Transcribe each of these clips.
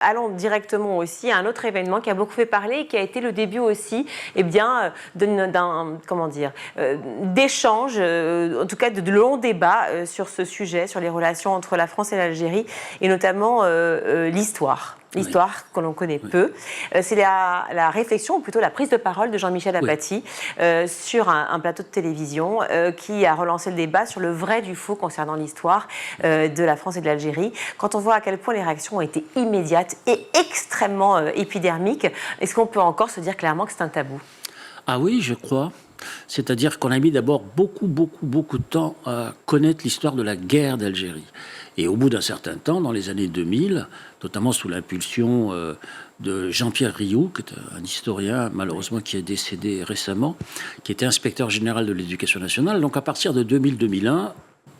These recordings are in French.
Allons directement aussi à un autre événement qui a beaucoup fait parler et qui a été le début aussi d'échanges, en tout cas de longs débats sur ce sujet, sur les relations entre la France et l'Algérie et notamment l'histoire. L'histoire que l'on connaît peu. C'est la réflexion, ou plutôt la prise de parole de Jean-Michel Apathy sur un plateau de télévision qui a relancé le débat sur le vrai du faux concernant l'histoire de la France et de l'Algérie. Quand on voit à quel point les réactions ont été immédiates et extrêmement épidermiques, est-ce qu'on peut encore se dire clairement que c'est un tabou ? Ah oui, je crois. C'est-à-dire qu'on a mis d'abord beaucoup de temps à connaître l'histoire de la guerre d'Algérie. Et au bout d'un certain temps, dans les années 2000, notamment sous l'impulsion de Jean-Pierre Rioux, qui est un historien malheureusement qui est décédé récemment, qui était inspecteur général de l'éducation nationale, donc à partir de 2000-2001,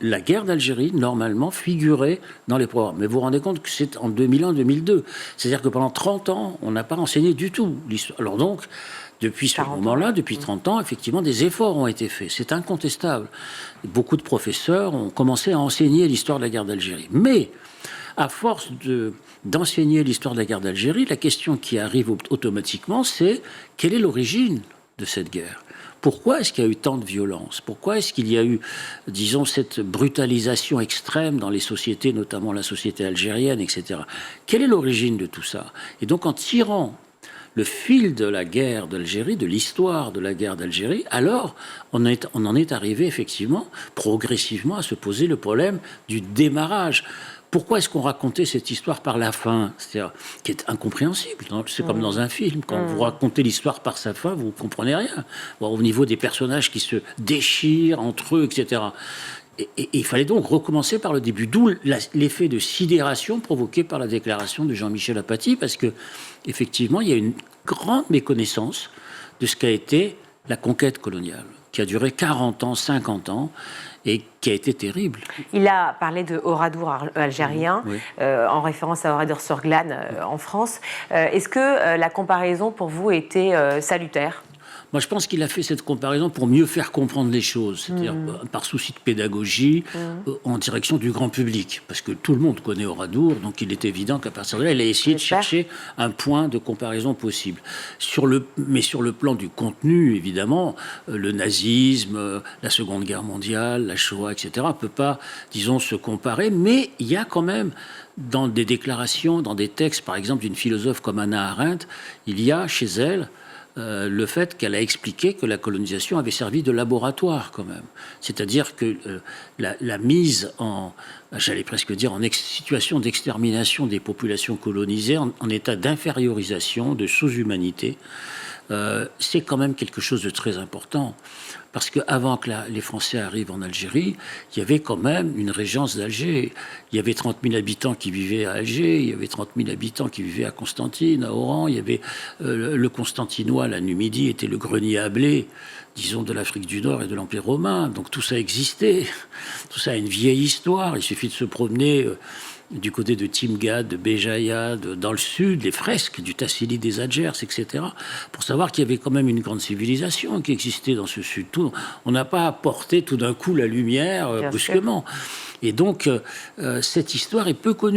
la guerre d'Algérie, normalement, figurait dans les programmes. Mais vous vous rendez compte que c'est en 2001-2002. C'est-à-dire que pendant 30 ans, on n'a pas enseigné du tout l'histoire. Alors donc, depuis ce moment-là, depuis 30 ans, effectivement, des efforts ont été faits. C'est incontestable. Beaucoup de professeurs ont commencé à enseigner l'histoire de la guerre d'Algérie. Mais, à force d'enseigner l'histoire de la guerre d'Algérie, la question qui arrive automatiquement, c'est quelle est l'origine de cette guerre ? Pourquoi est-ce qu'il y a eu tant de violence ? Pourquoi est-ce qu'il y a eu, disons, cette brutalisation extrême dans les sociétés, notamment la société algérienne, etc. Quelle est l'origine de tout ça ? Et donc, en tirant le fil de la guerre d'Algérie, de l'histoire de la guerre d'Algérie, alors on en est arrivé effectivement progressivement à se poser le problème du démarrage. Pourquoi est-ce qu'on racontait cette histoire par la fin, c'est-à-dire qui est incompréhensible? C'est comme dans un film, quand vous racontez l'histoire par sa fin, vous ne comprenez rien. Bon, au niveau des personnages qui se déchirent entre eux, etc. Et il fallait donc recommencer par le début, d'où l'effet de sidération provoqué par la déclaration de Jean-Michel Apathy, parce que effectivement, il y a une grande méconnaissance de ce qu'a été la conquête coloniale, qui a duré 40 ans, 50 ans, et qui a été terrible. Il a parlé de Oradour algérien, en référence à Oradour sur Glane en France. Est-ce que la comparaison pour vous était salutaire ? Moi, je pense qu'il a fait cette comparaison pour mieux faire comprendre les choses, c'est-à-dire par souci de pédagogie, en direction du grand public, parce que tout le monde connaît Oradour, donc il est évident qu'à partir de là, il a essayé de chercher un point de comparaison possible. Mais sur le plan du contenu, évidemment, le nazisme, la Seconde Guerre mondiale, la Shoah, etc., ne peut pas, disons, se comparer, mais il y a quand même, dans des déclarations, dans des textes, par exemple, d'une philosophe comme Hannah Arendt, il y a chez elle le fait qu'elle a expliqué que la colonisation avait servi de laboratoire quand même. C'est-à-dire que la mise en, j'allais presque dire, en situation d'extermination des populations colonisées, en état d'infériorisation, de sous-humanité, c'est quand même quelque chose de très important. Parce qu'avant que les Français arrivent en Algérie, il y avait quand même une régence d'Alger. Il y avait 30 000 habitants qui vivaient à Alger, il y avait 30 000 habitants qui vivaient à Constantine, à Oran. Il y avait le Constantinois, la Numidie, était le grenier à blé, disons, de l'Afrique du Nord et de l'Empire romain. Donc tout ça existait. Tout ça a une vieille histoire. Il suffit de se promener du côté de Timgad, de Béjaïa, dans le sud, les fresques du Tassili des Adjers, etc., pour savoir qu'il y avait quand même une grande civilisation qui existait dans ce sud. On n'a pas apporté tout d'un coup la lumière brusquement. Et donc, cette histoire est peu connue.